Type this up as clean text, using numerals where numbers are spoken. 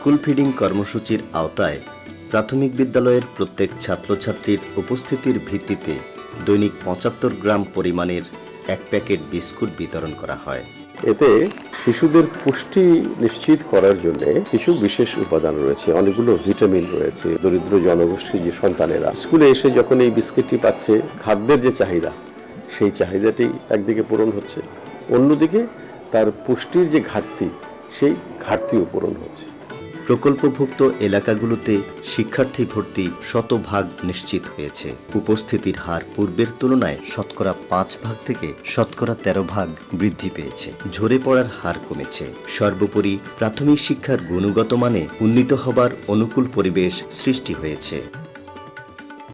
School feeding কর্মসূচির আওতায় প্রাথমিক বিদ্যালয়ের প্রত্যেক ছাত্রছাত্রীর উপস্থিতির ভিত্তিতে দৈনিক ৭৫ গ্রাম পরিমাণের এক প্যাকেট বিস্কুট বিতরণ করা হয়। এতে শিশুদের পুষ্টি নিশ্চিত করার জন্য কিছু বিশেষ উপাদান রয়েছে, অনেকগুলো ভিটামিন রয়েছে। দরিদ্র জনগোষ্ঠীর যে সন্তানেরা স্কুলে এসে যখন এই বিস্কিটটি পাচ্ছে, খাদ্যের যে চাহিদা, সেই চাহিদাটি একদিকে পূরণ হচ্ছে, অন্যদিকে তার পুষ্টির যে ঘাটতি, সেই ঘাটতিও পূরণ হচ্ছে। প্রকল্পভুক্ত এলাকাগুলোতে শিক্ষার্থী ভর্তি 100% নিশ্চিত হয়েছে। উপস্থিতির হার পূর্বের তুলনায় ৫% থেকে 13% বৃদ্ধি পেয়েছে। ঝরে পড়ার হার কমেছে। সর্বোপরি প্রাথমিক শিক্ষার গুণগত মানে উন্নীত হবার অনুকূল পরিবেশ সৃষ্টি হয়েছে।